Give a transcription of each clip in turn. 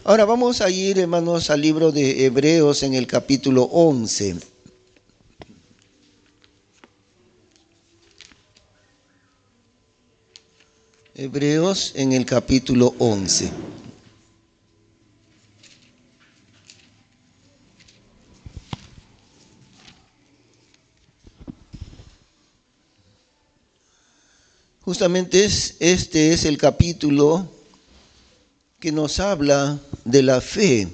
Ahora vamos a ir, hermanos, al libro de Hebreos en el capítulo 11. Hebreos en el capítulo 11. Justamente este es el capítulo que nos habla de la fe.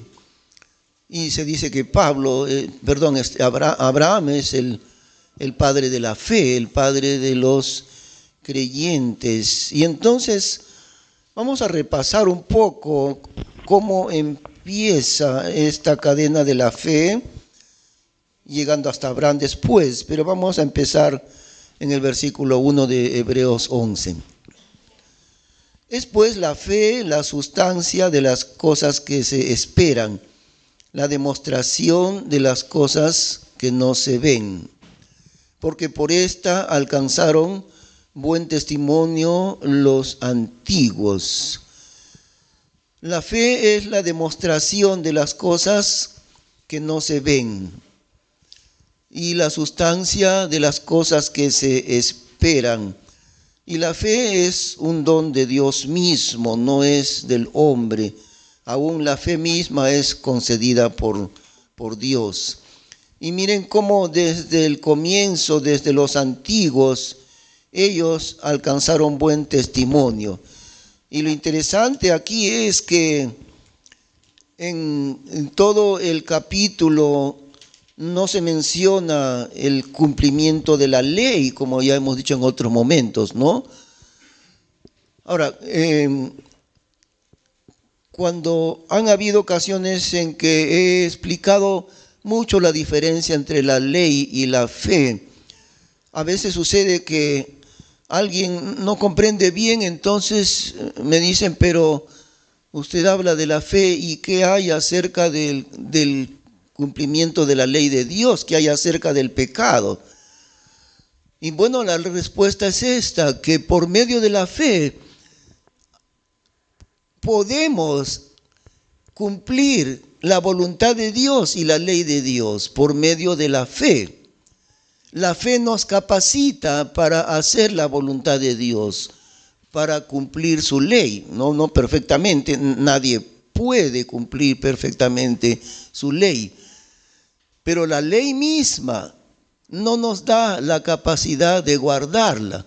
Y se dice que Abraham es el padre de la fe, el padre de los creyentes. Y entonces vamos a repasar un poco cómo empieza esta cadena de la fe, llegando hasta Abraham después. Pero vamos a empezar en el versículo 1 de Hebreos 11. Es pues la fe la sustancia de las cosas que se esperan, la demostración de las cosas que no se ven. Porque por esta alcanzaron buen testimonio los antiguos. La fe es la demostración de las cosas que no se ven y la sustancia de las cosas que se esperan. Y la fe es un don de Dios mismo, no es del hombre. Aún la fe misma es concedida por Dios. Y miren cómo desde el comienzo, desde los antiguos, ellos alcanzaron buen testimonio. Y lo interesante aquí es que en todo el capítulo no se menciona el cumplimiento de la ley, como ya hemos dicho en otros momentos, ¿no? Ahora, cuando han habido ocasiones en que he explicado mucho la diferencia entre la ley y la fe, a veces sucede que alguien no comprende bien, entonces me dicen, pero usted habla de la fe y ¿qué hay acerca del cumplimiento de la ley de Dios? ¿Qué hay acerca del pecado? Y bueno, la respuesta es esta, que por medio de la fe podemos cumplir la voluntad de Dios y la ley de Dios por medio de la fe. La fe nos capacita para hacer la voluntad de Dios, para cumplir su ley. No perfectamente, nadie puede cumplir perfectamente su ley. Pero la ley misma no nos da la capacidad de guardarla.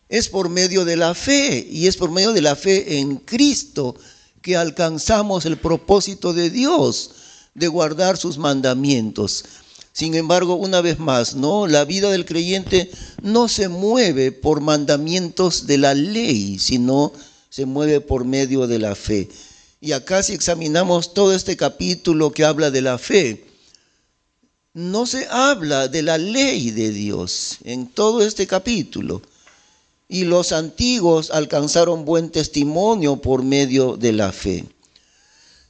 Es por medio de la fe, y es por medio de la fe en Cristo que alcanzamos el propósito de Dios de guardar sus mandamientos. Sin embargo, una vez más, la vida del creyente no se mueve por mandamientos de la ley, sino se mueve por medio de la fe. Y acá, si examinamos todo este capítulo que habla de la fe, no se habla de la ley de Dios en todo este capítulo. Y los antiguos alcanzaron buen testimonio por medio de la fe.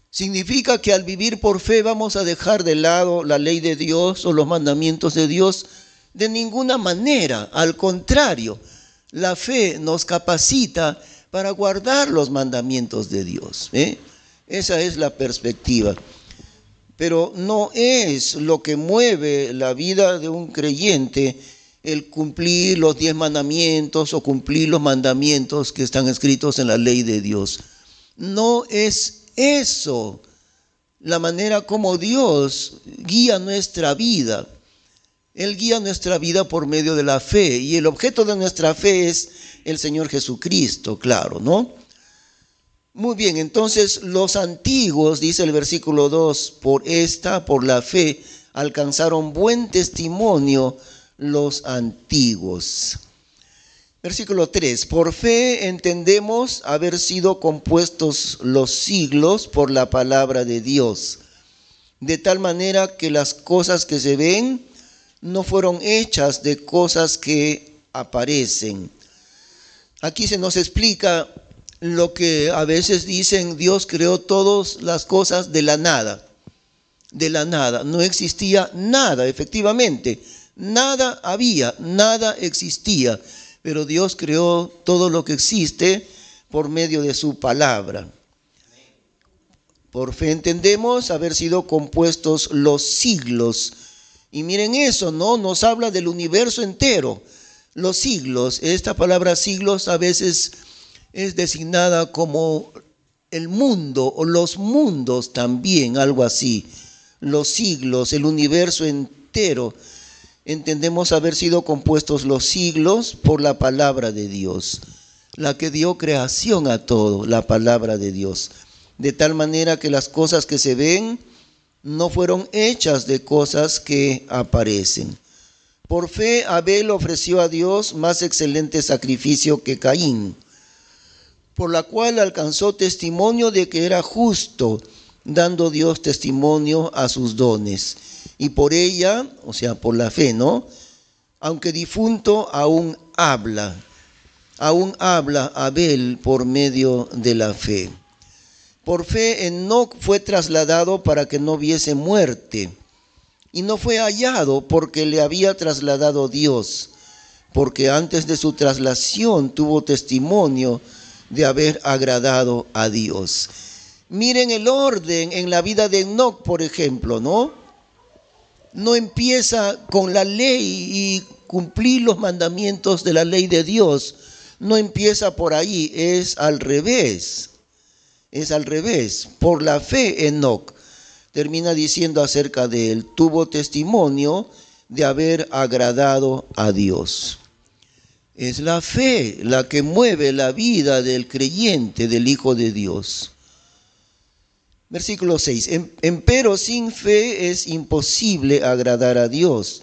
¿Significa que al vivir por fe vamos a dejar de lado la ley de Dios o los mandamientos de Dios? De ninguna manera. Al contrario, la fe nos capacita para guardar los mandamientos de Dios. Esa es la perspectiva. Pero no es lo que mueve la vida de un creyente el cumplir los 10 mandamientos o cumplir los mandamientos que están escritos en la ley de Dios. No es eso la manera como Dios guía nuestra vida. Él guía nuestra vida por medio de la fe, y el objeto de nuestra fe es el Señor Jesucristo, claro, ¿no? Muy bien, entonces los antiguos, dice el versículo 2, por la fe, alcanzaron buen testimonio los antiguos. Versículo 3, por fe entendemos haber sido compuestos los siglos por la palabra de Dios, de tal manera que las cosas que se ven no fueron hechas de cosas que aparecen. Aquí se nos explica lo que a veces dicen: Dios creó todas las cosas de la nada. De la nada, no existía nada, efectivamente, nada había, nada existía, pero Dios creó todo lo que existe por medio de su palabra. Por fe entendemos haber sido compuestos los siglos. Y miren eso, ¿no? Nos habla del universo entero. Los siglos, esta palabra siglos a veces es designada como el mundo o los mundos también, algo así. Los siglos, el universo entero. Entendemos haber sido compuestos los siglos por la palabra de Dios, la que dio creación a todo, la palabra de Dios. De tal manera que las cosas que se ven no fueron hechas de cosas que aparecen. Por fe Abel ofreció a Dios más excelente sacrificio que Caín, por la cual alcanzó testimonio de que era justo, dando Dios testimonio a sus dones. Y por ella, o sea, por la fe, ¿no? Aunque difunto, aún habla Abel por medio de la fe. Por fe Enoc fue trasladado para que no viese muerte, y no fue hallado porque le había trasladado Dios, porque antes de su traslación tuvo testimonio de haber agradado a Dios. Miren el orden en la vida de Enoc, por ejemplo, ¿no? No empieza con la ley y cumplir los mandamientos de la ley de Dios. No empieza por ahí, es al revés. Es al revés. Por la fe, Enoc termina diciendo acerca de él, tuvo testimonio de haber agradado a Dios. Es la fe la que mueve la vida del creyente, del Hijo de Dios. Versículo 6. Empero sin fe es imposible agradar a Dios,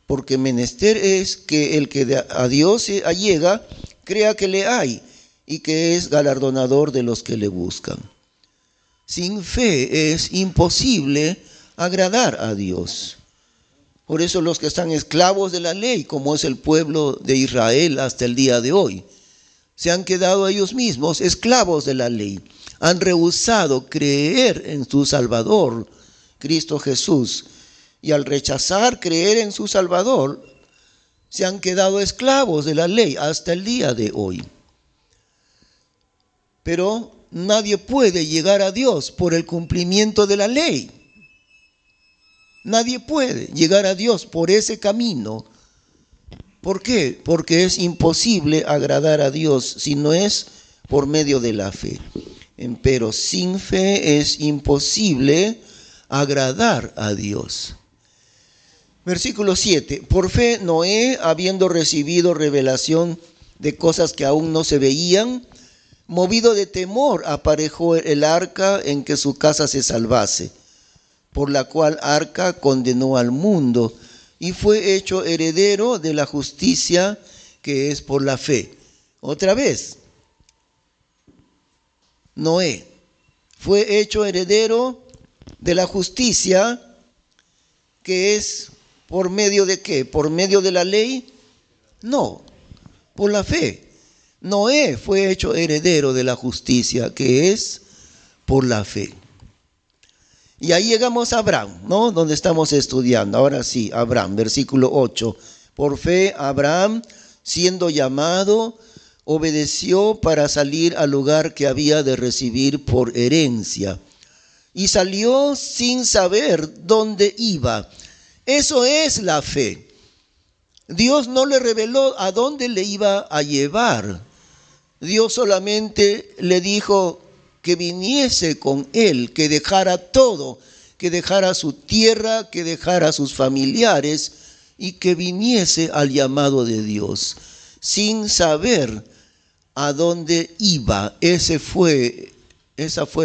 porque menester es que el que a Dios se allega, crea que le hay y que es galardonador de los que le buscan. Sin fe es imposible agradar a Dios. Por eso los que están esclavos de la ley, como es el pueblo de Israel hasta el día de hoy, se han quedado ellos mismos esclavos de la ley. Han rehusado creer en su Salvador, Cristo Jesús. Y al rechazar creer en su Salvador, se han quedado esclavos de la ley hasta el día de hoy. Pero nadie puede llegar a Dios por el cumplimiento de la ley. Nadie puede llegar a Dios por ese camino. ¿Por qué? Porque es imposible agradar a Dios si no es por medio de la fe. Pero sin fe es imposible agradar a Dios. Versículo 7. Por fe Noé, habiendo recibido revelación de cosas que aún no se veían, movido de temor, aparejó el arca en que su casa se salvase, por la cual arca condenó al mundo y fue hecho heredero de la justicia que es por la fe. Otra vez, Noé fue hecho heredero de la justicia que es por medio de ¿qué? ¿Por medio de la ley? No, por la fe. Noé fue hecho heredero de la justicia que es por la fe. Y ahí llegamos a Abraham, ¿no? Donde estamos estudiando. Ahora sí, Abraham, versículo 8. Por fe, Abraham, siendo llamado, obedeció para salir al lugar que había de recibir por herencia. Y salió sin saber dónde iba. Eso es la fe. Dios no le reveló a dónde le iba a llevar. Dios solamente le dijo que viniese con él, que dejara todo, que dejara su tierra, que dejara sus familiares y que viniese al llamado de Dios, sin saber a dónde iba. Esa fue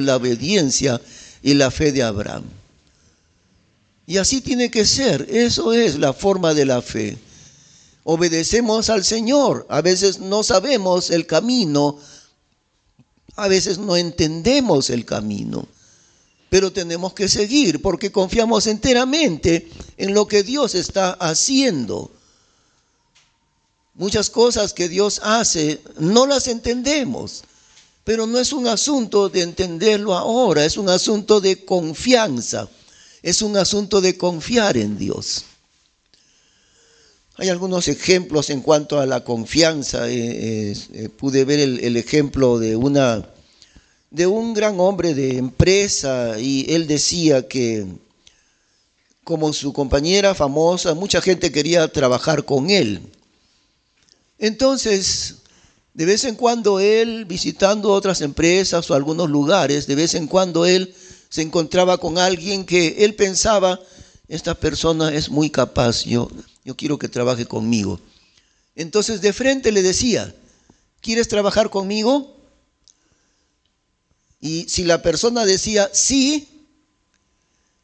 la obediencia y la fe de Abraham. Y así tiene que ser, eso es la forma de la fe. Obedecemos al Señor, a veces no sabemos el camino, a veces no entendemos el camino, pero tenemos que seguir porque confiamos enteramente en lo que Dios está haciendo. Muchas cosas que Dios hace no las entendemos, pero no es un asunto de entenderlo ahora, es un asunto de confianza, es un asunto de confiar en Dios. Hay algunos ejemplos en cuanto a la confianza. Pude ver el ejemplo de una de un gran hombre de empresa, y él decía que como su compañera famosa, mucha gente quería trabajar con él. Entonces, de vez en cuando él, visitando otras empresas o algunos lugares, de vez en cuando él se encontraba con alguien que él pensaba, esta persona es muy capaz, yo quiero que trabaje conmigo. Entonces de frente le decía, ¿quieres trabajar conmigo? Y si la persona decía sí,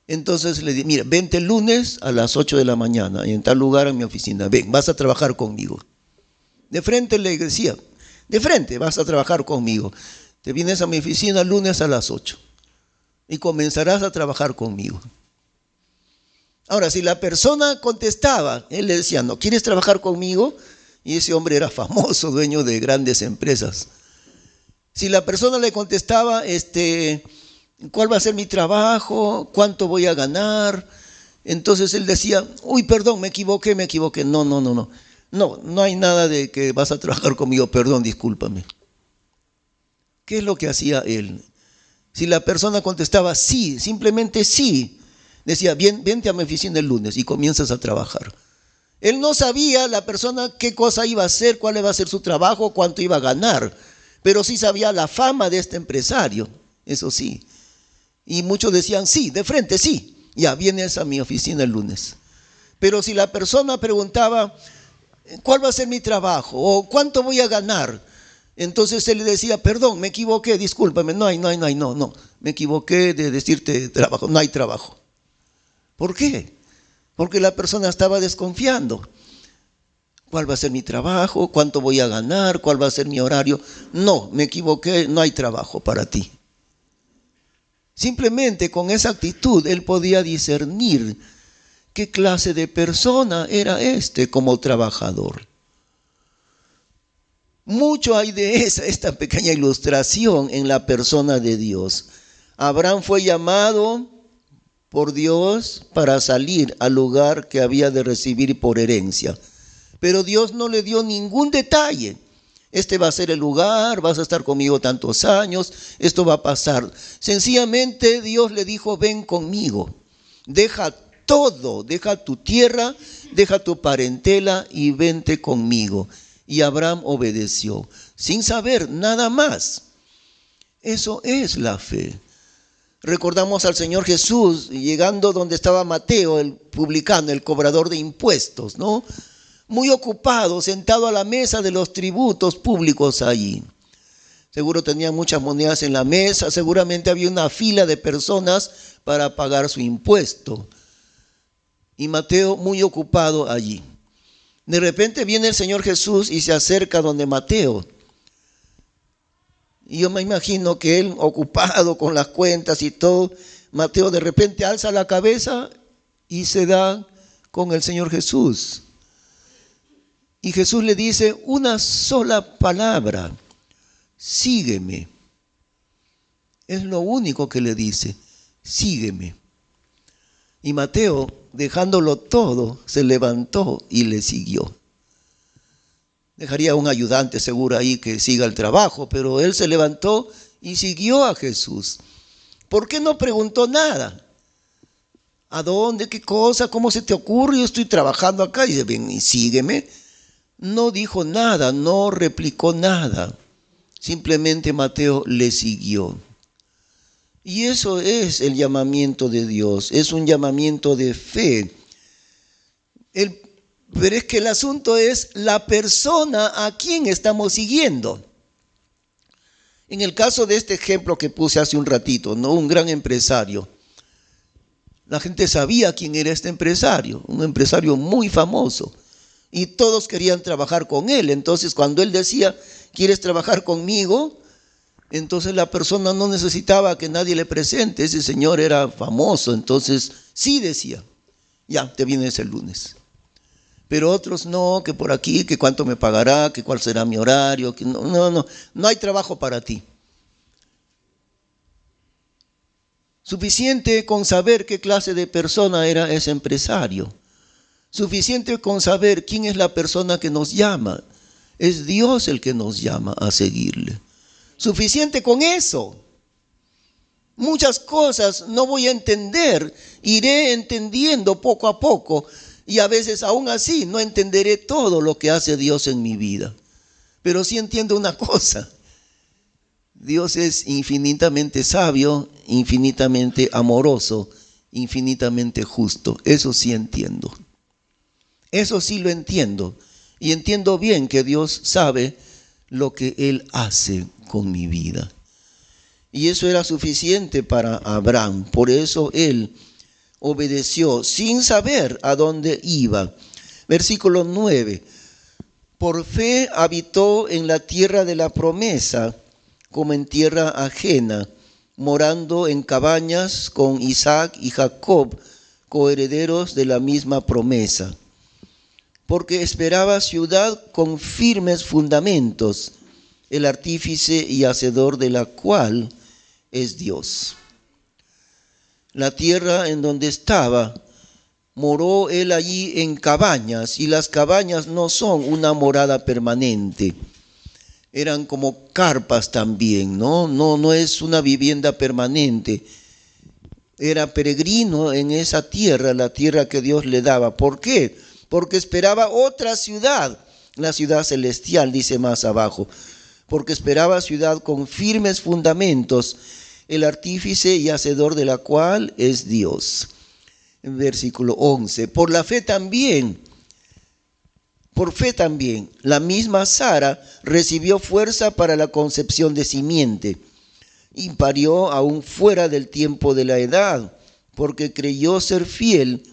entonces le decía, mira, vente el lunes a las 8 de la mañana y en tal lugar en mi oficina, ven, vas a trabajar conmigo. De frente le decía, de frente vas a trabajar conmigo. Te vienes a mi oficina el lunes a las 8 y comenzarás a trabajar conmigo. Ahora, si la persona contestaba, él le decía, no, ¿quieres trabajar conmigo? Y ese hombre era famoso, dueño de grandes empresas. Si la persona le contestaba, ¿cuál va a ser mi trabajo? ¿Cuánto voy a ganar? Entonces él decía, uy, perdón, me equivoqué. No hay nada de que vas a trabajar conmigo, perdón, discúlpame. ¿Qué es lo que hacía él? Si la persona contestaba sí, simplemente sí, decía, bien, vente a mi oficina el lunes y comienzas a trabajar. Él no sabía, la persona, qué cosa iba a hacer, cuál iba a ser su trabajo, cuánto iba a ganar, pero sí sabía la fama de este empresario, eso sí. Y muchos decían, sí, de frente, sí, ya vienes a mi oficina el lunes. Pero si la persona preguntaba, ¿cuál va a ser mi trabajo? ¿O cuánto voy a ganar? Entonces él le decía, perdón, me equivoqué, discúlpame, no, me equivoqué de decirte trabajo, no hay trabajo. ¿Por qué? Porque la persona estaba desconfiando. ¿Cuál va a ser mi trabajo? ¿Cuánto voy a ganar? ¿Cuál va a ser mi horario? No, me equivoqué, no hay trabajo para ti. Simplemente con esa actitud él podía discernir qué clase de persona era como trabajador. Mucho hay de esta pequeña ilustración en la persona de Dios. Abraham fue llamado por Dios para salir al lugar que había de recibir por herencia. Pero Dios no le dio ningún detalle. Este va a ser el lugar, vas a estar conmigo tantos años, esto va a pasar. Sencillamente Dios le dijo, ven conmigo, deja todo, deja tu tierra, deja tu parentela y vente conmigo. Y Abraham obedeció, sin saber nada más. Eso es la fe. Recordamos al Señor Jesús llegando donde estaba Mateo, el publicano, el cobrador de impuestos, ¿no? Muy ocupado, sentado a la mesa de los tributos públicos allí. Seguro tenía muchas monedas en la mesa, seguramente había una fila de personas para pagar su impuesto. Y Mateo muy ocupado allí. De repente viene el Señor Jesús y se acerca donde Mateo. Y yo me imagino que él, ocupado con las cuentas y todo, Mateo de repente alza la cabeza y se da con el Señor Jesús. Y Jesús le dice una sola palabra, sígueme. Es lo único que le dice, sígueme. Y Mateo, dejándolo todo, se levantó y le siguió. Dejaría un ayudante seguro ahí que siga el trabajo, pero él se levantó y siguió a Jesús. ¿Por qué no preguntó nada? ¿A dónde? ¿Qué cosa? ¿Cómo se te ocurre? Yo estoy trabajando acá. Y dice, ven y sígueme. No dijo nada, no replicó nada. Simplemente Mateo le siguió. Y eso es el llamamiento de Dios, es un llamamiento de fe. Pero es que el asunto es la persona a quien estamos siguiendo. En el caso de este ejemplo que puse hace un ratito, ¿no? Un gran empresario. La gente sabía quién era este empresario, un empresario muy famoso. Y todos querían trabajar con él. Entonces cuando él decía, ¿quieres trabajar conmigo? Entonces la persona no necesitaba que nadie le presente. Ese señor era famoso, entonces sí decía, ya, te vienes el lunes. Pero otros no, que por aquí, que cuánto me pagará, que cuál será mi horario, que no hay trabajo para ti. Suficiente con saber qué clase de persona era ese empresario. Suficiente con saber quién es la persona que nos llama. Es Dios el que nos llama a seguirle. Suficiente con eso. Muchas cosas no voy a entender, iré entendiendo poco a poco y a veces aún así no entenderé todo lo que hace Dios en mi vida. Pero sí entiendo una cosa: Dios es infinitamente sabio, infinitamente amoroso, infinitamente justo. Eso sí entiendo. Eso sí lo entiendo. Y entiendo bien que Dios sabe lo que Él hace con mi vida. Y eso era suficiente para Abraham. Por eso él obedeció sin saber a dónde iba. Versículo 9. Por fe habitó en la tierra de la promesa, como en tierra ajena, morando en cabañas con Isaac y Jacob, coherederos de la misma promesa. Porque esperaba ciudad con firmes fundamentos, el artífice y hacedor de la cual es Dios. La tierra en donde estaba, moró él allí en cabañas, y las cabañas no son una morada permanente. Eran como carpas también, no es una vivienda permanente. Era peregrino en esa tierra, la tierra que Dios le daba. ¿Por qué? Porque esperaba otra ciudad, la ciudad celestial, dice más abajo. Porque esperaba ciudad con firmes fundamentos, el artífice y hacedor de la cual es Dios. En versículo 11. Por fe también, la misma Sara recibió fuerza para la concepción de simiente y parió aún fuera del tiempo de la edad, porque creyó ser fiel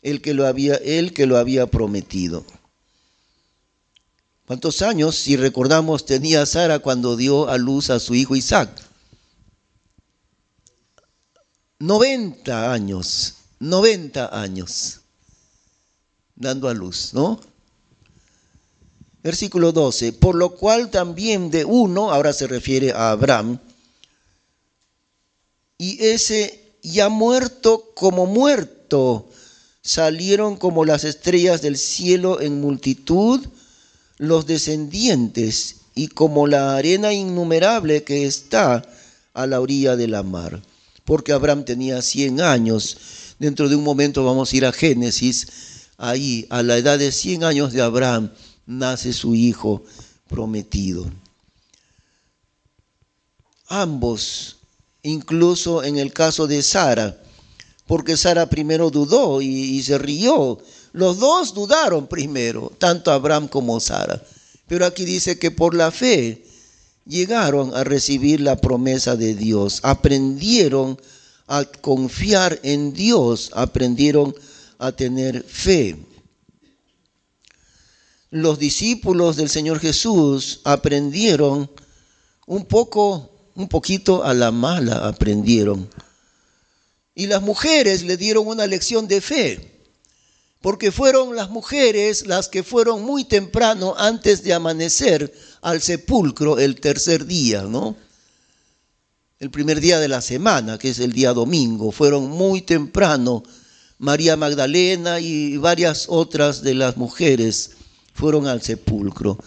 él que lo había prometido. ¿Cuántos años, si recordamos, tenía Sara cuando dio a luz a su hijo Isaac? 90 años dando a luz, ¿no? Versículo 12, por lo cual también de uno, ahora se refiere a Abraham, y ese ya muerto como muerto, salieron como las estrellas del cielo en multitud los descendientes, y como la arena innumerable que está a la orilla de la mar. Porque Abraham tenía 100 años. Dentro de un momento vamos a ir a Génesis. Ahí, a la edad de 100 años de Abraham, nace su hijo prometido. Ambos, incluso en el caso de Sara, porque Sara primero dudó y se rió. Los dos dudaron primero, tanto Abraham como Sara. Pero aquí dice que por la fe llegaron a recibir la promesa de Dios, aprendieron a confiar en Dios, aprendieron a tener fe. Los discípulos del Señor Jesús aprendieron un poquito a la mala aprendieron. Y las mujeres le dieron una lección de fe, porque fueron las mujeres las que fueron muy temprano antes de amanecer al sepulcro el tercer día, ¿no? El primer día de la semana, que es el día domingo, fueron muy temprano. María Magdalena y varias otras de las mujeres fueron al sepulcro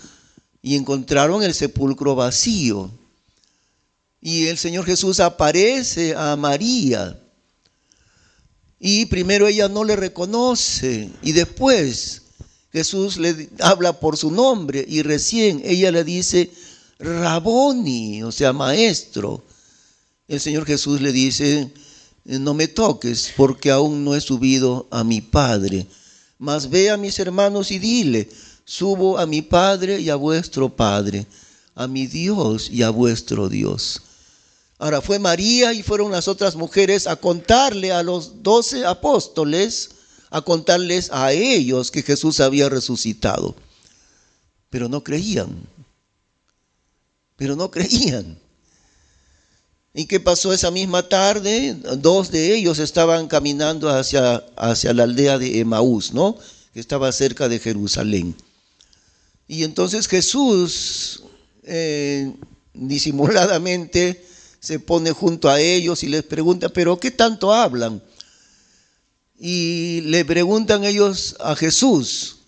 y encontraron el sepulcro vacío. Y el Señor Jesús aparece a María. Y primero ella no le reconoce y después Jesús le habla por su nombre y recién ella le dice Raboni, o sea, maestro. El Señor Jesús le dice, no me toques porque aún no he subido a mi Padre, mas ve a mis hermanos y dile, subo a mi Padre y a vuestro Padre, a mi Dios y a vuestro Dios. Ahora fue María y fueron las otras mujeres a contarle a los 12 apóstoles, a contarles a ellos que Jesús había resucitado. Pero no creían. ¿Y qué pasó esa misma tarde? 2 de ellos estaban caminando hacia la aldea de Emaús, ¿no? Que estaba cerca de Jerusalén. Y entonces Jesús disimuladamente se pone junto a ellos y les pregunta, ¿pero qué tanto hablan? Y le preguntan ellos a Jesús,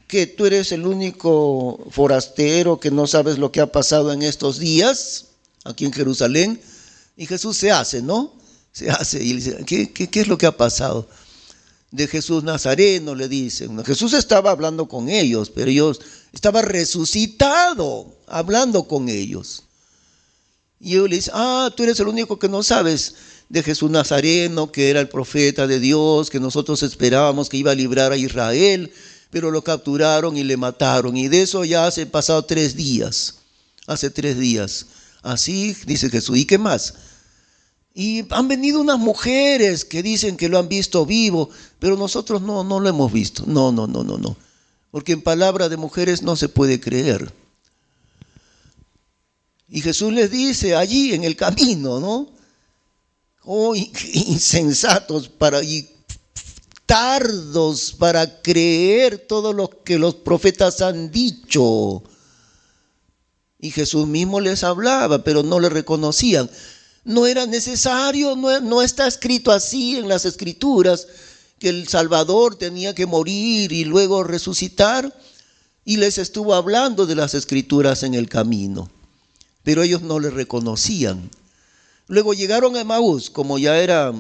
que tú eres el único forastero que no sabes lo que ha pasado en estos días aquí en Jerusalén. Y Jesús se hace, ¿no? Se hace. Y le dice, ¿qué es lo que ha pasado? De Jesús Nazareno, le dicen. Jesús estaba hablando con ellos, pero ellos estaba resucitado, hablando con ellos. Y ellos le dicen, tú eres el único que no sabes de Jesús Nazareno, que era el profeta de Dios, que nosotros esperábamos que iba a librar a Israel, pero lo capturaron y le mataron. Y de eso ya hace pasado 3 días. Hace 3 días. Así dice Jesús. ¿Y qué más? Y han venido unas mujeres que dicen que lo han visto vivo, pero nosotros no lo hemos visto. No. Porque en palabra de mujeres no se puede creer. Y Jesús les dice allí en el camino, ¿no? Oh, insensatos y tardos para creer todo lo que los profetas han dicho. Y Jesús mismo les hablaba, pero no le reconocían. No era necesario, no está escrito así en las Escrituras, que el Salvador tenía que morir y luego resucitar. Y les estuvo hablando de las Escrituras en el camino, pero ellos no le reconocían. Luego llegaron a Emaús, como ya era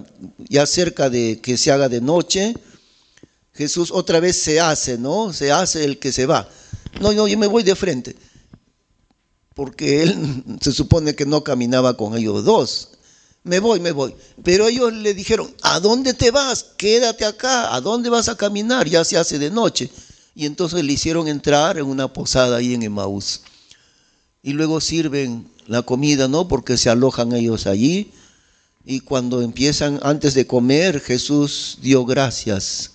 cerca de que se haga de noche. Jesús otra vez se hace, ¿no? Se hace el que se va. No, yo me voy de frente. Porque él se supone que no caminaba con ellos dos. Me voy. Pero ellos le dijeron, ¿a dónde te vas? Quédate acá. ¿A dónde vas a caminar? Ya se hace de noche. Y entonces le hicieron entrar en una posada ahí en Emaús. Y luego sirven la comida, ¿no? Porque se alojan ellos allí. Y cuando empiezan, antes de comer, Jesús dio gracias.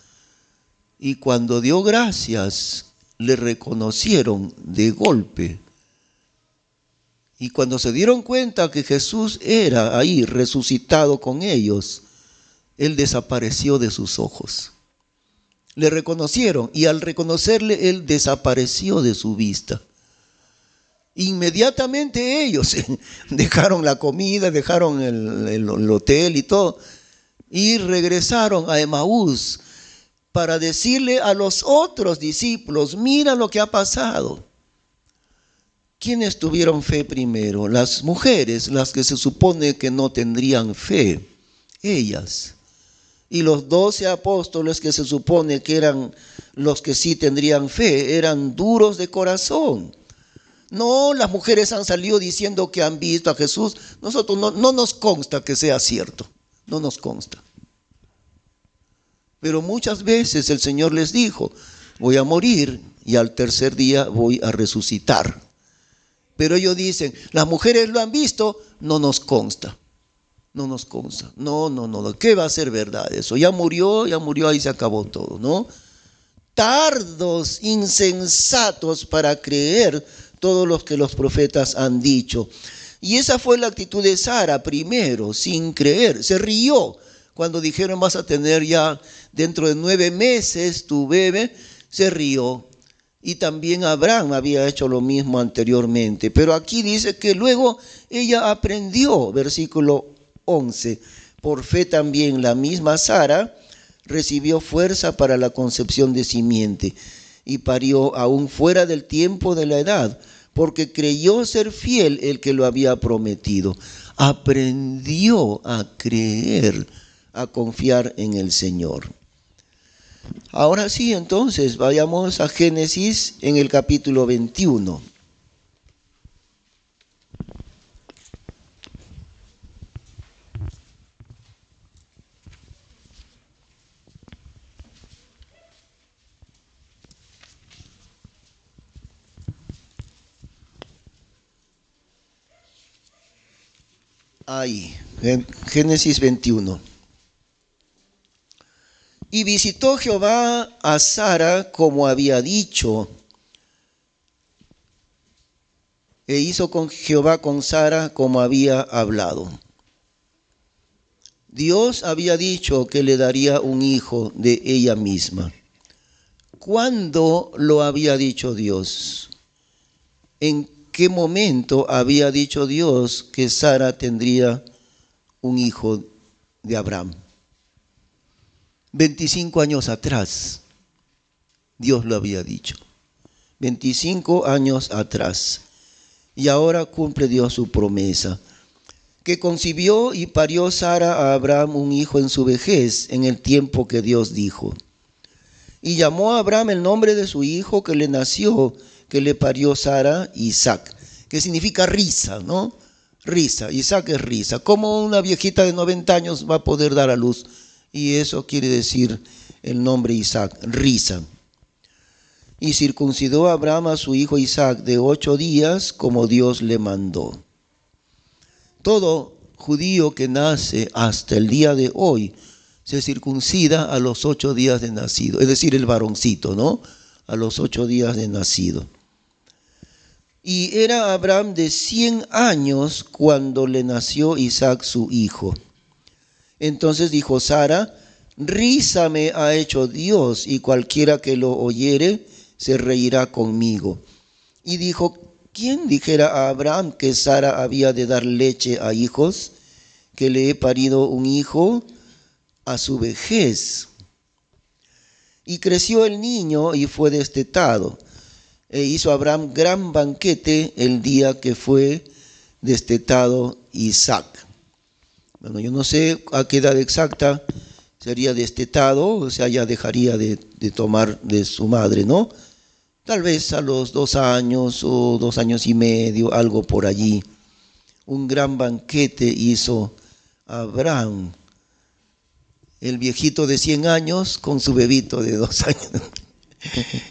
Y cuando dio gracias, le reconocieron de golpe. Y cuando se dieron cuenta que Jesús era ahí resucitado con ellos, Él desapareció de sus ojos. Le reconocieron y al reconocerle, Él desapareció de su vista. Inmediatamente ellos dejaron la comida, dejaron el hotel y todo, y regresaron a Emaús para decirle a los otros discípulos, mira lo que ha pasado. ¿Quiénes tuvieron fe primero? Las mujeres, las que se supone que no tendrían fe, ellas. Y los 12 apóstoles que se supone que eran los que sí tendrían fe, eran duros de corazón. No, las mujeres han salido diciendo que han visto a Jesús. Nosotros no nos consta que sea cierto, no nos consta. Pero muchas veces el Señor les dijo, voy a morir y al tercer día voy a resucitar. Pero ellos dicen, las mujeres lo han visto, no nos consta. No nos consta. No. ¿Qué va a ser verdad eso? Ya murió, ahí se acabó todo, ¿no? Tardos, insensatos para creer todo lo que los profetas han dicho. Y esa fue la actitud de Sara primero, sin creer. Se rió cuando dijeron, vas a tener ya dentro de 9 meses tu bebé. Se rió. Y también Abraham había hecho lo mismo anteriormente. Pero aquí dice que luego ella aprendió, versículo 11. Por fe también la misma Sara recibió fuerza para la concepción de simiente y parió aún fuera del tiempo de la edad, porque creyó ser fiel el que lo había prometido. Aprendió a creer, a confiar en el Señor. Ahora sí, entonces, vayamos a Génesis en el capítulo 21. Ahí, Génesis 21. Y visitó Jehová a Sara como había dicho, e hizo con Jehová con Sara como había hablado. Dios había dicho que le daría un hijo de ella misma. ¿Cuándo lo había dicho Dios? ¿En qué momento había dicho Dios que Sara tendría un hijo de Abraham? 25 años atrás, Dios lo había dicho. 25 años atrás. Y ahora cumple Dios su promesa. que concibió y parió Sara a Abraham un hijo en su vejez, en el tiempo que Dios dijo. Y llamó a Abraham el nombre de su hijo que le nació, que le parió Sara, Isaac, que significa risa, ¿no? Risa, Isaac es risa. ¿Cómo una viejita de 90 años va a poder dar a luz? Y eso quiere decir el nombre Isaac, risa. Y circuncidó a Abraham a su hijo Isaac de 8 días, como Dios le mandó. Todo judío que nace hasta el día de hoy se circuncida a los 8 días de nacido, es decir, el varoncito, ¿no? A los 8 días de nacido. Y era Abraham de 100 años cuando le nació Isaac su hijo. Entonces dijo Sara: risa me ha hecho Dios, y cualquiera que lo oyere se reirá conmigo. Y dijo: ¿quién dijera a Abraham que Sara había de dar leche a hijos? Que le he parido un hijo a su vejez. Y creció el niño y fue destetado. E hizo Abraham gran banquete el día que fue destetado Isaac. Bueno, yo no sé a qué edad exacta sería destetado, o sea, ya dejaría de tomar de su madre, ¿no? Tal vez a los 2 años o 2 años y medio, algo por allí. Un gran banquete hizo Abraham, el viejito de 100 años con su bebito de 2 años.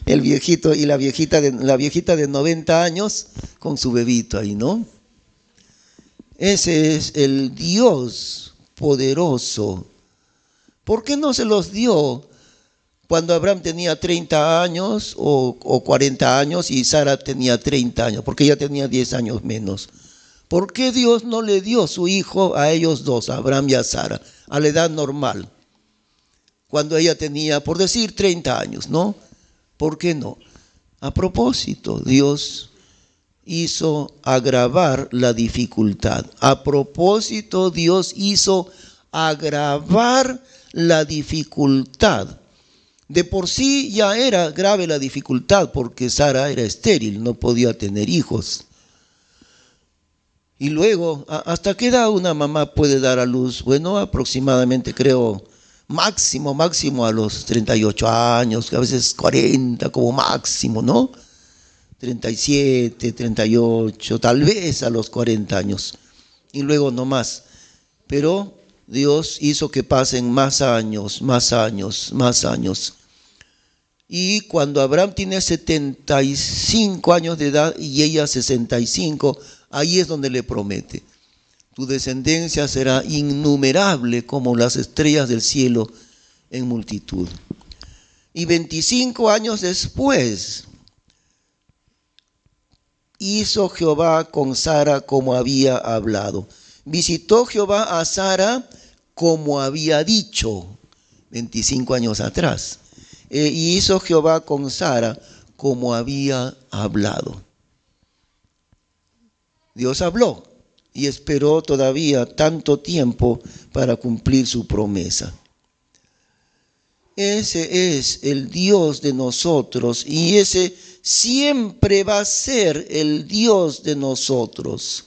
El viejito y la viejita de 90 años con su bebito ahí, ¿no? Ese es el Dios poderoso. ¿Por qué no se los dio cuando Abraham tenía 30 años o 40 años y Sara tenía 30 años? Porque ella tenía 10 años menos. ¿Por qué Dios no le dio su hijo a ellos dos, a Abraham y a Sara, a la edad normal? Cuando ella tenía, por decir, 30 años, ¿no? ¿Por qué no? A propósito, Dios hizo agravar la dificultad. A propósito, Dios hizo agravar la dificultad. De por sí ya era grave la dificultad porque Sara era estéril, no podía tener hijos. Y luego, ¿hasta qué edad una mamá puede dar a luz? Bueno, aproximadamente creo máximo a los 38 años, a veces 40 como máximo, ¿no? 37, 38, tal vez a los 40 años. Y luego no más. Pero Dios hizo que pasen más años. Y cuando Abraham tiene 75 años de edad y ella 65, ahí es donde le promete: tu descendencia será innumerable como las estrellas del cielo en multitud. Y 25 años después hizo Jehová con Sara como había hablado. Visitó Jehová a Sara como había dicho 25 años atrás. Y hizo Jehová con Sara como había hablado. Dios habló y esperó todavía tanto tiempo para cumplir su promesa. Ese es el Dios de nosotros y ese siempre va a ser el Dios de nosotros.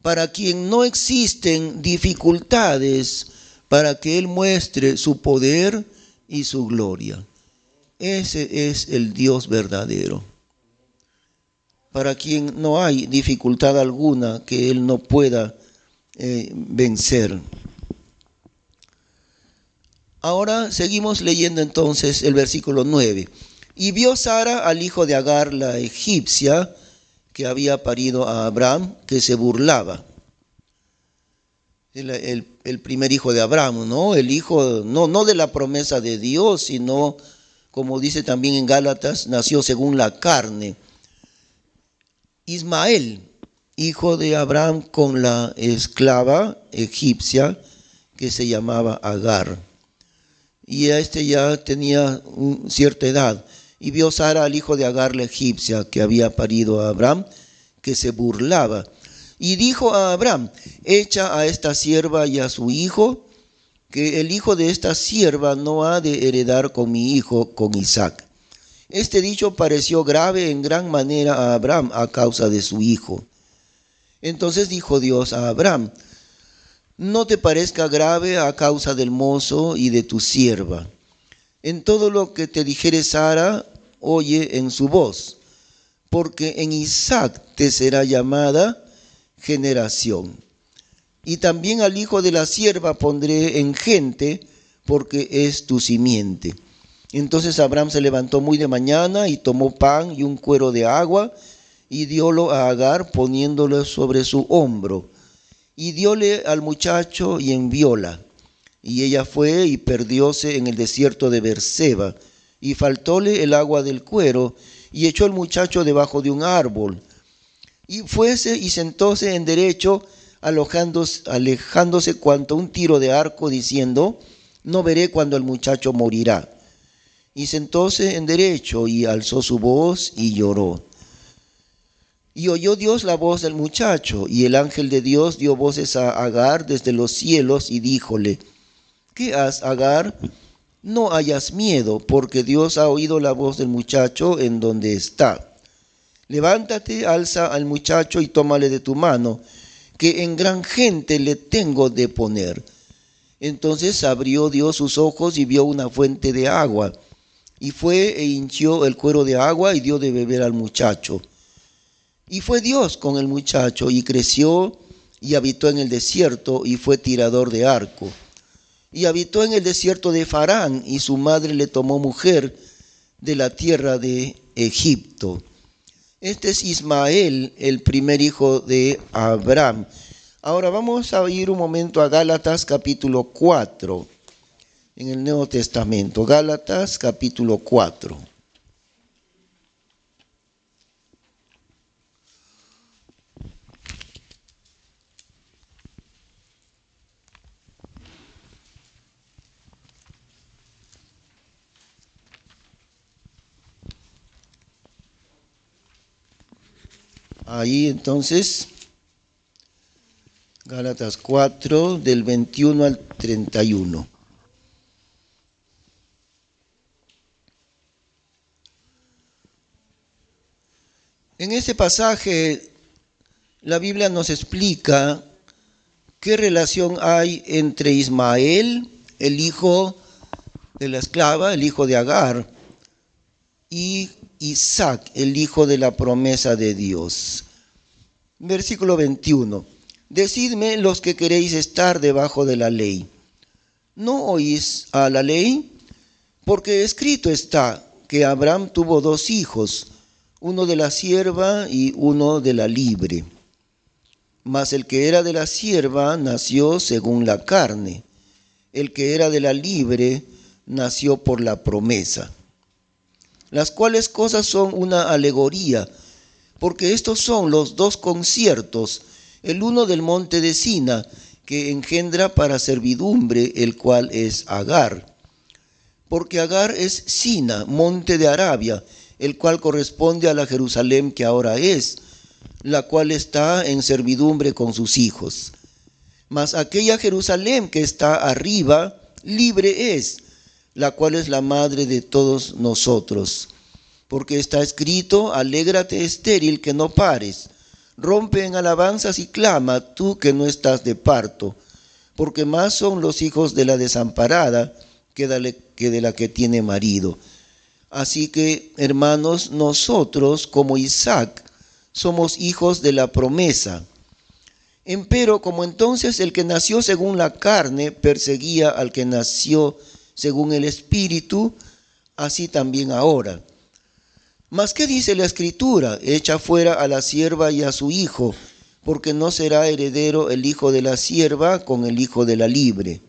Para quien no existen dificultades, para que Él muestre su poder y su gloria. Ese es el Dios verdadero. Para quien no hay dificultad alguna que Él no pueda vencer. Ahora seguimos leyendo entonces el versículo 9. Y vio Sara al hijo de Agar la egipcia, que había parido a Abraham, que se burlaba. El primer hijo de Abraham, ¿no? El hijo, no de la promesa de Dios, sino, como dice también en Gálatas, nació según la carne. Ismael, hijo de Abraham con la esclava egipcia que se llamaba Agar. Y ya tenía cierta edad. Y vio Sara al hijo de Agar la egipcia que había parido a Abraham, que se burlaba. Y dijo a Abraham: echa a esta sierva y a su hijo, que el hijo de esta sierva no ha de heredar con mi hijo, con Isaac. Este dicho pareció grave en gran manera a Abraham a causa de su hijo. Entonces dijo Dios a Abraham: no te parezca grave a causa del mozo y de tu sierva. En todo lo que te dijere Sara, oye en su voz, porque en Isaac te será llamada generación. Y también al hijo de la sierva pondré en gente, porque es tu simiente. Entonces Abraham se levantó muy de mañana y tomó pan y un cuero de agua y diólo a Agar poniéndolo sobre su hombro. Y dióle al muchacho y envióla. Y ella fue y perdióse en el desierto de Beerseba. Y faltóle el agua del cuero, y echó el muchacho debajo de un árbol. Y fuese y sentóse en derecho, alejándose cuanto un tiro de arco, diciendo: no veré cuando el muchacho morirá. Y sentóse en derecho, y alzó su voz, y lloró. Y oyó Dios la voz del muchacho, y el ángel de Dios dio voces a Agar desde los cielos, y díjole: ¿qué has, Agar? No hayas miedo, porque Dios ha oído la voz del muchacho en donde está. Levántate, alza al muchacho y tómale de tu mano, que en gran gente le tengo de poner. Entonces abrió Dios sus ojos y vio una fuente de agua, y fue e hinchió el cuero de agua y dio de beber al muchacho. Y fue Dios con el muchacho, y creció, y habitó en el desierto, y fue tirador de arco. Y habitó en el desierto de Farán, y su madre le tomó mujer de la tierra de Egipto. Este es Ismael, el primer hijo de Abraham. Ahora vamos a ir un momento a Gálatas capítulo 4, en el Nuevo Testamento. Gálatas capítulo 4. Ahí entonces, Gálatas 4, del 21 al 31. En este pasaje, la Biblia nos explica qué relación hay entre Ismael, el hijo de la esclava, el hijo de Agar, y Isaac, el hijo de la promesa de Dios. Versículo 21. Decidme los que queréis estar debajo de la ley. ¿No oís a la ley? Porque escrito está que Abraham tuvo dos hijos, uno de la sierva y uno de la libre. Mas el que era de la sierva nació según la carne, el que era de la libre nació por la promesa. Las cuales cosas son una alegoría, porque estos son los dos conciertos, el uno del monte de Sina, que engendra para servidumbre, el cual es Agar. Porque Agar es Sina, monte de Arabia, el cual corresponde a la Jerusalén que ahora es, la cual está en servidumbre con sus hijos. Mas aquella Jerusalén que está arriba, libre es, la cual es la madre de todos nosotros. Porque está escrito: alégrate estéril que no pares, rompe en alabanzas y clama tú que no estás de parto, porque más son los hijos de la desamparada que de la que tiene marido. Así que, hermanos, nosotros como Isaac somos hijos de la promesa. Empero, como entonces el que nació según la carne perseguía al que nació según el Espíritu, así también ahora. Mas ¿qué dice la Escritura? Echa fuera a la sierva y a su hijo, porque no será heredero el hijo de la sierva con el hijo de la libre.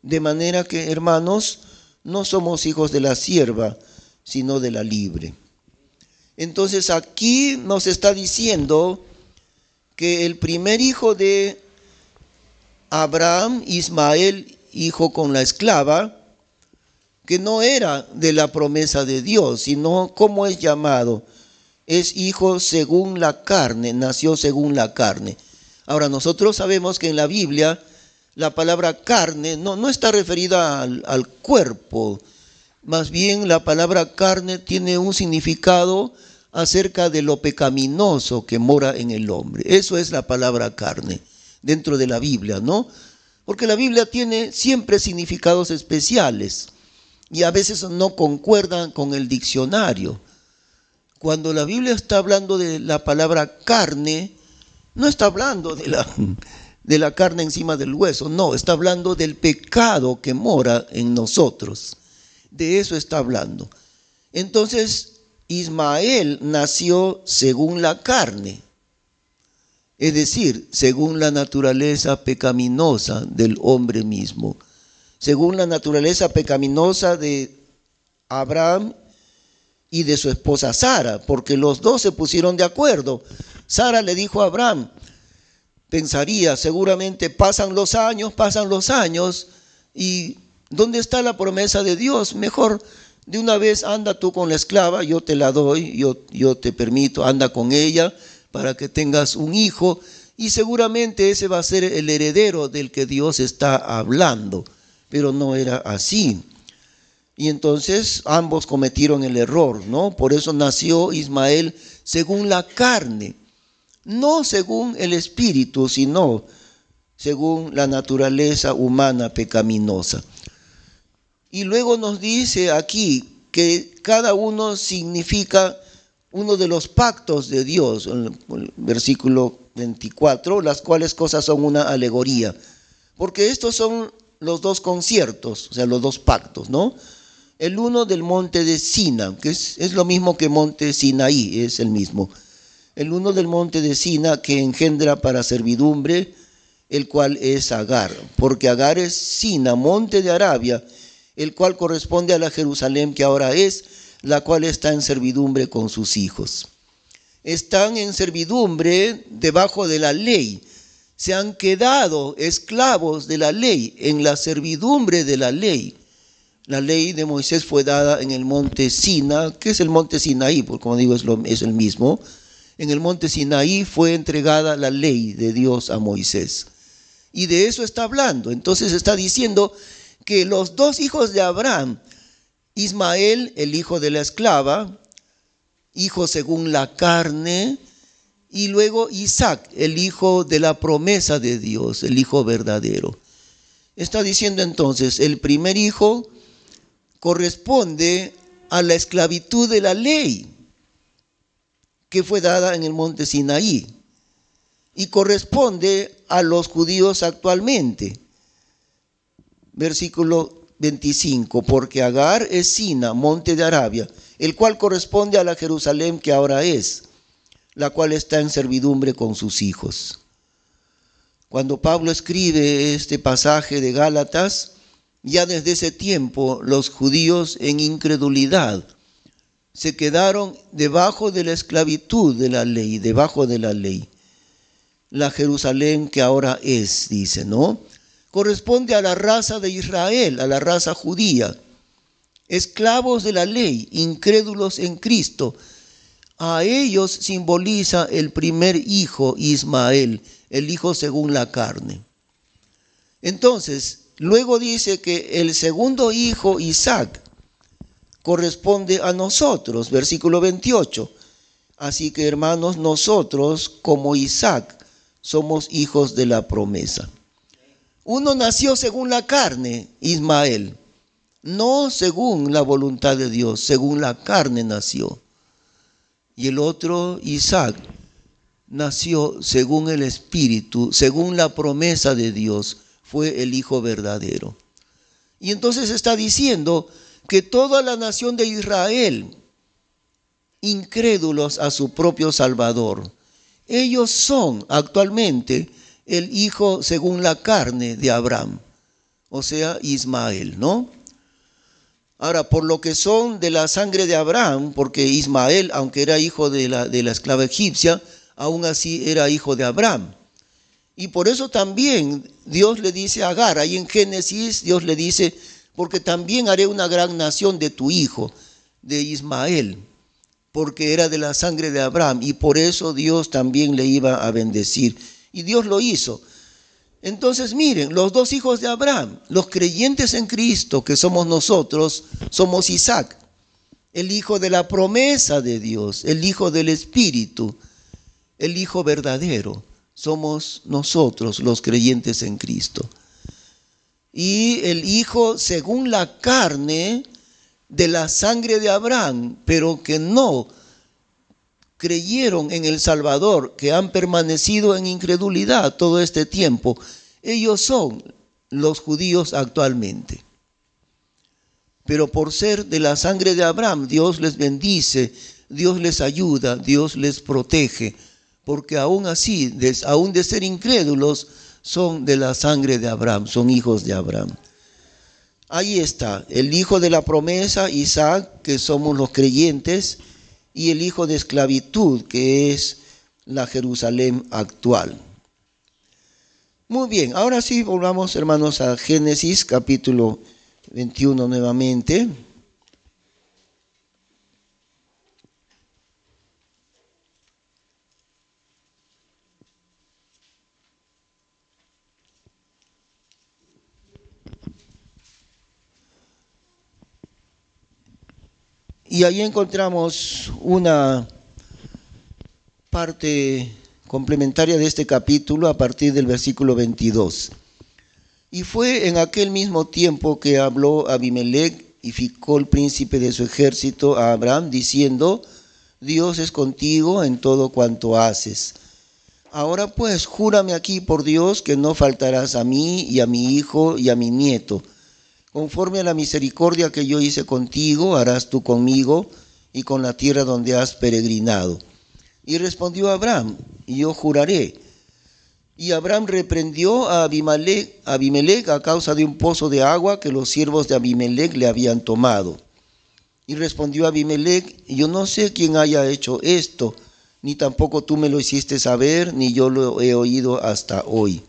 De manera que, hermanos, no somos hijos de la sierva, sino de la libre. Entonces aquí nos está diciendo que el primer hijo de Abraham, Ismael, hijo con la esclava, que no era de la promesa de Dios, sino, ¿cómo es llamado? Es hijo según la carne, nació según la carne. Ahora, nosotros sabemos que en la Biblia la palabra carne no está referida al cuerpo, más bien la palabra carne tiene un significado acerca de lo pecaminoso que mora en el hombre. Eso es la palabra carne dentro de la Biblia, ¿no? Porque la Biblia tiene siempre significados especiales y a veces no concuerdan con el diccionario. Cuando la Biblia está hablando de la palabra carne, no está hablando de la carne encima del hueso, no, está hablando del pecado que mora en nosotros. De eso está hablando. Entonces, Ismael nació según la carne, es decir, según la naturaleza pecaminosa del hombre mismo, según la naturaleza pecaminosa de Abraham y de su esposa Sara, porque los dos se pusieron de acuerdo. Sara le dijo a Abraham, pensaría, seguramente pasan los años, y ¿dónde está la promesa de Dios? Mejor de una vez anda tú con la esclava, yo te la doy, yo te permito, anda con ella para que tengas un hijo, y seguramente ese va a ser el heredero del que Dios está hablando, pero no era así. Y entonces ambos cometieron el error, ¿no? Por eso nació Ismael según la carne, no según el espíritu, sino según la naturaleza humana pecaminosa. Y luego nos dice aquí que cada uno significa uno de los pactos de Dios, en el versículo 24, las cuales cosas son una alegoría, porque estos son los dos conciertos, o sea, los dos pactos, ¿no? El uno del monte de Sina, que es lo mismo que monte Sinaí, es el mismo. El uno del monte de Sina que engendra para servidumbre, el cual es Agar, porque Agar es Sina, monte de Arabia, el cual corresponde a la Jerusalén que ahora es, la cual está en servidumbre con sus hijos. Están en servidumbre debajo de la ley, se han quedado esclavos de la ley, en la servidumbre de la ley. La ley de Moisés fue dada en el monte Sina, que es el monte Sinaí, porque como digo es el mismo. En el monte Sinaí fue entregada la ley de Dios a Moisés. Y de eso está hablando. Entonces está diciendo que los dos hijos de Abraham, Ismael, el hijo de la esclava, hijo según la carne, y luego Isaac, el hijo de la promesa de Dios, el hijo verdadero. Está diciendo entonces, el primer hijo corresponde a la esclavitud de la ley que fue dada en el monte Sinaí y corresponde a los judíos actualmente. Versículo 25, porque Agar es Sina, monte de Arabia, el cual corresponde a la Jerusalén que ahora es, la cual está en servidumbre con sus hijos. Cuando Pablo escribe este pasaje de Gálatas, ya desde ese tiempo los judíos en incredulidad se quedaron debajo de la esclavitud de la ley, debajo de la ley. La Jerusalén que ahora es, dice, ¿no? Corresponde a la raza de Israel, a la raza judía, esclavos de la ley, incrédulos en Cristo. A ellos simboliza el primer hijo, Ismael, el hijo según la carne. Entonces, luego dice que el segundo hijo, Isaac, corresponde a nosotros, versículo 28. Así que, hermanos, nosotros como Isaac somos hijos de la promesa. Uno nació según la carne, Ismael, no según la voluntad de Dios, según la carne nació. Y el otro, Isaac, nació según el Espíritu, según la promesa de Dios, fue el hijo verdadero. Y entonces está diciendo que toda la nación de Israel, incrédulos a su propio Salvador, ellos son actualmente el hijo según la carne de Abraham, o sea, Ismael, ¿no? Ahora, por lo que son de la sangre de Abraham, porque Ismael, aunque era hijo de la esclava egipcia, aún así era hijo de Abraham. Y por eso también Dios le dice a Agar, ahí en Génesis, Dios le dice, porque también haré una gran nación de tu hijo, de Ismael, porque era de la sangre de Abraham, y por eso Dios también le iba a bendecir. Y Dios lo hizo. Entonces miren, los dos hijos de Abraham, los creyentes en Cristo, que somos nosotros, somos Isaac. el hijo de la promesa de Dios, el hijo del Espíritu, el hijo verdadero. Somos nosotros los creyentes en Cristo. Y el hijo según la carne de la sangre de Abraham, pero que no creyeron en el Salvador, que han permanecido en incredulidad todo este tiempo. Ellos son los judíos actualmente. Pero por ser de la sangre de Abraham, Dios les bendice, Dios les ayuda, Dios les protege, porque aún así, aún de ser incrédulos, son de la sangre de Abraham, son hijos de Abraham. Ahí está, el hijo de la promesa, Isaac, que somos los creyentes, y el hijo de esclavitud, que es la Jerusalén actual. Muy bien, ahora sí volvamos, hermanos, a Génesis capítulo 21 nuevamente. Y ahí encontramos una parte complementaria de este capítulo a partir del versículo 22. Y fue en aquel mismo tiempo que habló Abimelech y Ficol, príncipe de su ejército, a Abraham, diciendo: Dios es contigo en todo cuanto haces. Ahora pues, júrame aquí por Dios que no faltarás a mí y a mi hijo y a mi nieto. Conforme a la misericordia que yo hice contigo, harás tú conmigo y con la tierra donde has peregrinado. Y respondió Abraham: y yo juraré. Y Abraham reprendió a Abimelech a causa de un pozo de agua que los siervos de Abimelech le habían tomado. Y respondió Abimelech: yo no sé quién haya hecho esto, ni tampoco tú me lo hiciste saber, ni yo lo he oído hasta hoy.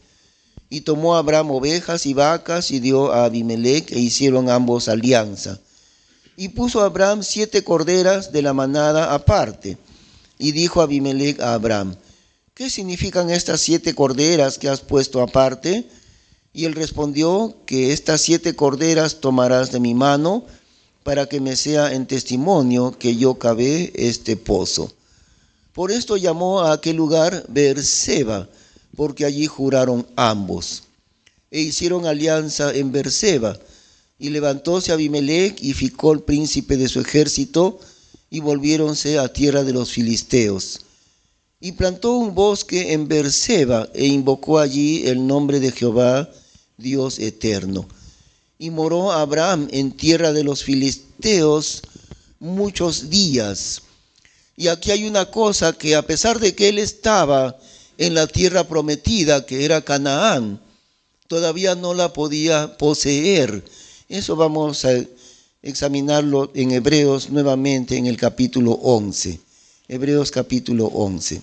Y tomó Abraham ovejas y vacas y dio a Abimelech, e hicieron ambos alianza. Y puso Abraham 7 corderas de la manada aparte. Y dijo Abimelech a Abraham: ¿qué significan estas 7 corderas que has puesto aparte? Y él respondió: que estas 7 corderas tomarás de mi mano, para que me sea en testimonio que yo cavé este pozo. Por esto llamó a aquel lugar Beerseba, porque allí juraron ambos. E hicieron alianza en Beerseba. Y levantóse Abimelech y Ficol, príncipe de su ejército, y volviéronse a tierra de los filisteos. Y plantó un bosque en Beerseba, e invocó allí el nombre de Jehová, Dios eterno. Y moró Abraham en tierra de los filisteos muchos días. Y aquí hay una cosa, que a pesar de que él estaba en la tierra prometida, que era Canaán, todavía no la podía poseer. Eso vamos a examinarlo en Hebreos nuevamente en el capítulo 11. Hebreos capítulo 11.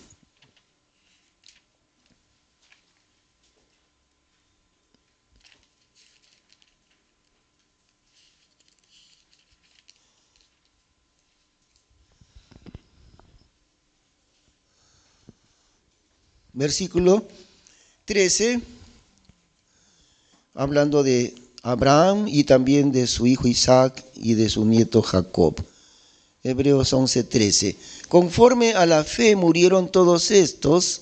Versículo 13, hablando de Abraham y también de su hijo Isaac y de su nieto Jacob. Hebreos 11:13. Conforme a la fe murieron todos estos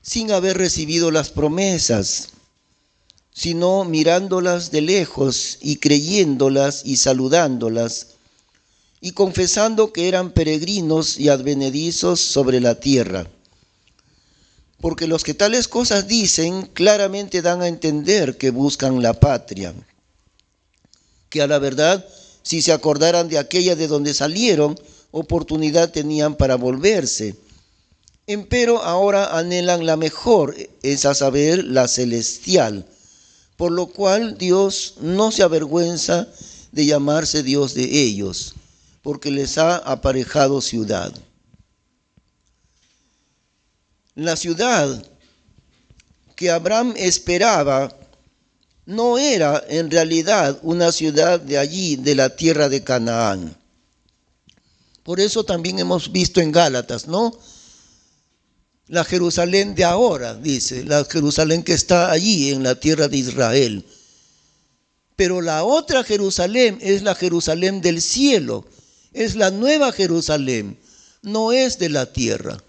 sin haber recibido las promesas, sino mirándolas de lejos y creyéndolas y saludándolas y confesando que eran peregrinos y advenedizos sobre la tierra. Porque los que tales cosas dicen claramente dan a entender que buscan la patria, que a la verdad, si se acordaran de aquella de donde salieron, oportunidad tenían para volverse. Empero ahora anhelan la mejor, es a saber, la celestial, por lo cual Dios no se avergüenza de llamarse Dios de ellos, porque les ha aparejado ciudad. La ciudad que Abraham esperaba no era en realidad una ciudad de allí, de la tierra de Canaán. Por eso también hemos visto en Gálatas, ¿no? La Jerusalén de ahora, dice, la Jerusalén que está allí en la tierra de Israel. Pero la otra Jerusalén es la Jerusalén del cielo, es la nueva Jerusalén, no es de la tierra.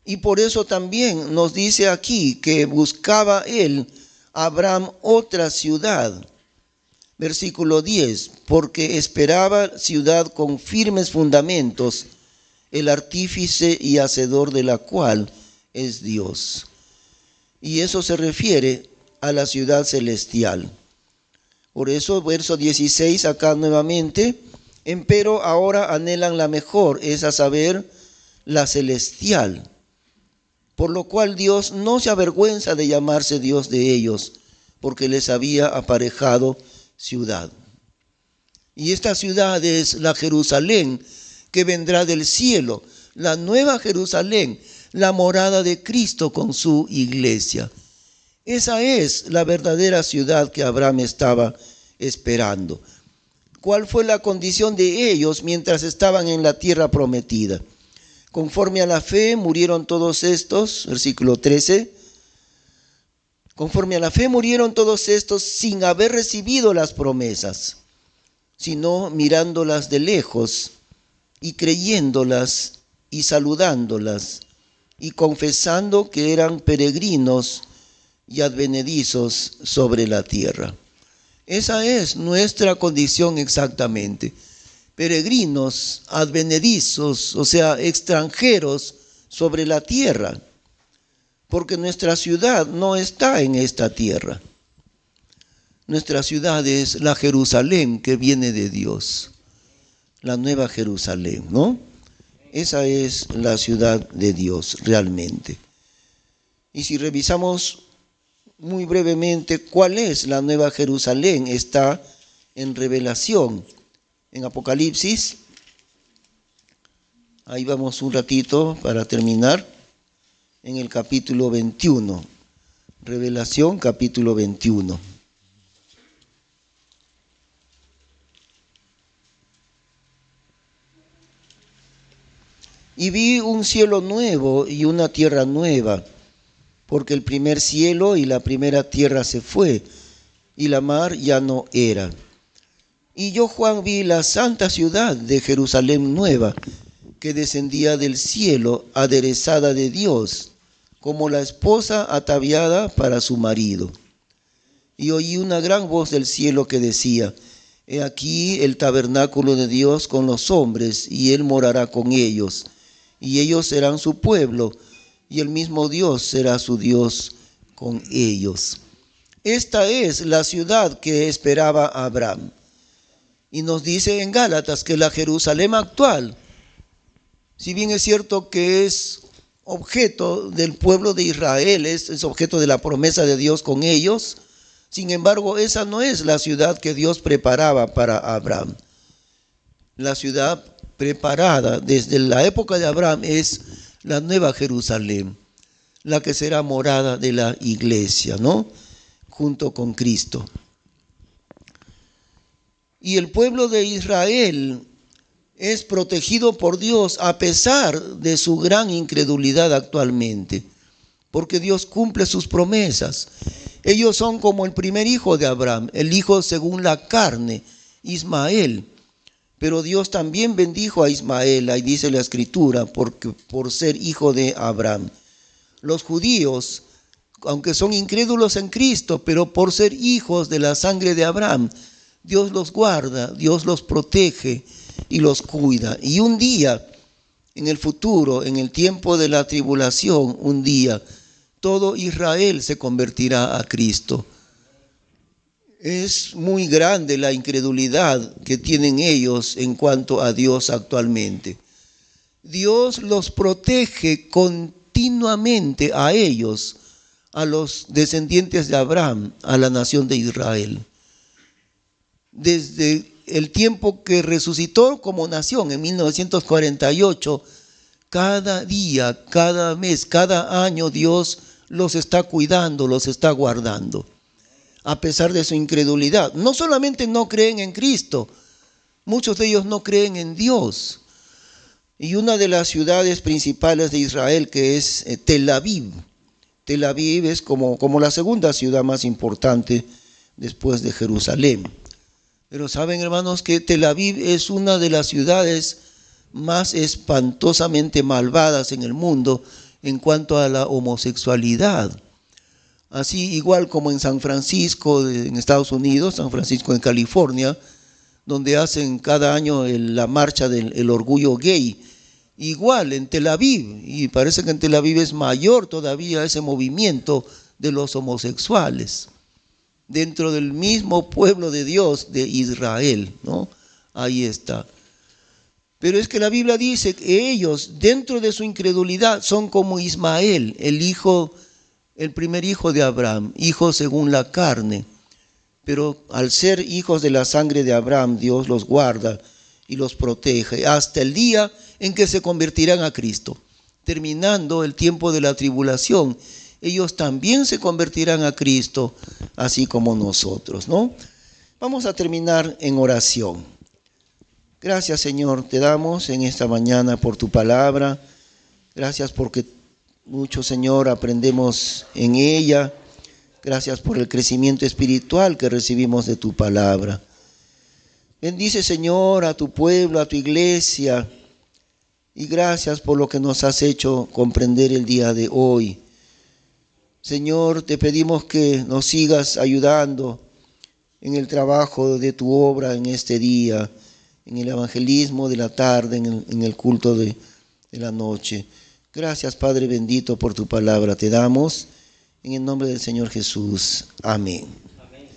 Y por eso también nos dice aquí que buscaba Abraham, otra ciudad. Versículo 10, porque esperaba ciudad con firmes fundamentos, el artífice y hacedor de la cual es Dios. Y eso se refiere a la ciudad celestial. Por eso, verso 16, acá nuevamente, empero ahora anhelan la mejor, es a saber, la celestial. Por lo cual Dios no se avergüenza de llamarse Dios de ellos, porque les había aparejado ciudad. Y esta ciudad es la Jerusalén que vendrá del cielo, la nueva Jerusalén, la morada de Cristo con su iglesia. Esa es la verdadera ciudad que Abraham estaba esperando. ¿Cuál fue la condición de ellos mientras estaban en la tierra prometida? Conforme a la fe murieron todos estos, versículo 13, conforme a la fe murieron todos estos sin haber recibido las promesas, sino mirándolas de lejos y creyéndolas y saludándolas y confesando que eran peregrinos y advenedizos sobre la tierra. Esa es nuestra condición exactamente. Peregrinos, advenedizos, o sea, extranjeros sobre la tierra, porque nuestra ciudad no está en esta tierra. Nuestra ciudad es la Jerusalén que viene de Dios, la nueva Jerusalén, ¿no? Esa es la ciudad de Dios realmente. Y si revisamos muy brevemente cuál es la nueva Jerusalén, está en Revelación, en Apocalipsis. Ahí vamos un ratito para terminar. En el capítulo 21, Revelación capítulo 21. Y vi un cielo nuevo y una tierra nueva, porque el primer cielo y la primera tierra se fue, y la mar ya no era. Y yo, Juan, vi la santa ciudad de Jerusalén nueva, que descendía del cielo, aderezada de Dios, como la esposa ataviada para su marido. Y oí una gran voz del cielo que decía: He aquí el tabernáculo de Dios con los hombres, y Él morará con ellos, y ellos serán su pueblo, y el mismo Dios será su Dios con ellos. Esta es la ciudad que esperaba Abraham. Y nos dice en Gálatas que la Jerusalén actual, si bien es cierto que es objeto del pueblo de Israel, es objeto de la promesa de Dios con ellos, sin embargo, esa no es la ciudad que Dios preparaba para Abraham. La ciudad preparada desde la época de Abraham es la nueva Jerusalén, la que será morada de la iglesia, ¿no? Junto con Cristo. Y el pueblo de Israel es protegido por Dios a pesar de su gran incredulidad actualmente, porque Dios cumple sus promesas. Ellos son como el primer hijo de Abraham, el hijo según la carne, Ismael. Pero Dios también bendijo a Ismael, ahí dice la Escritura, por ser hijo de Abraham. Los judíos, aunque son incrédulos en Cristo, pero por ser hijos de la sangre de Abraham, Dios los guarda, Dios los protege y los cuida. Y un día, en el futuro, en el tiempo de la tribulación, un día, todo Israel se convertirá a Cristo. Es muy grande la incredulidad que tienen ellos en cuanto a Dios actualmente. Dios los protege continuamente a ellos, a los descendientes de Abraham, a la nación de Israel. Desde el tiempo que resucitó como nación en 1948, cada día, cada mes, cada año Dios los está cuidando, los está guardando, a pesar de su incredulidad. No solamente no creen en Cristo, muchos de ellos no creen en Dios. Y una de las ciudades principales de Israel, que es Tel Aviv. Tel Aviv es como la segunda ciudad más importante después de Jerusalén. Pero saben, hermanos, que Tel Aviv es una de las ciudades más espantosamente malvadas en el mundo en cuanto a la homosexualidad. Así igual como en San Francisco, en Estados Unidos, San Francisco en California, donde hacen cada año la marcha del orgullo gay. Igual en Tel Aviv, y parece que en Tel Aviv es mayor todavía ese movimiento de los homosexuales, dentro del mismo pueblo de Dios de Israel, ¿no? Ahí está. Pero es que la Biblia dice que ellos, dentro de su incredulidad, son como Ismael, el primer hijo de Abraham, hijo según la carne. Pero al ser hijos de la sangre de Abraham, Dios los guarda y los protege hasta el día en que se convertirán a Cristo. Terminando el tiempo de la tribulación, ellos también se convertirán a Cristo, así como nosotros, ¿no? Vamos a terminar en oración. Gracias, Señor, te damos en esta mañana por tu palabra. Gracias porque mucho, Señor, aprendemos en ella. Gracias por el crecimiento espiritual que recibimos de tu palabra. Bendice, Señor, a tu pueblo, a tu iglesia. Y gracias por lo que nos has hecho comprender el día de hoy. Señor, te pedimos que nos sigas ayudando en el trabajo de tu obra en este día, en el evangelismo de la tarde, en el culto de la noche. Gracias, Padre bendito, por tu palabra. Te damos en el nombre del Señor Jesús. Amén. Amén.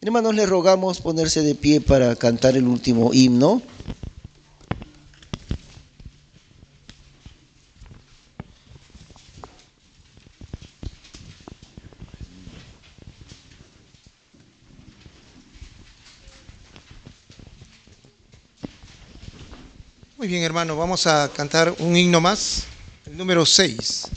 Hermanos, les rogamos ponerse de pie para cantar el último himno. Muy bien, hermano, vamos a cantar un himno más, el número 6.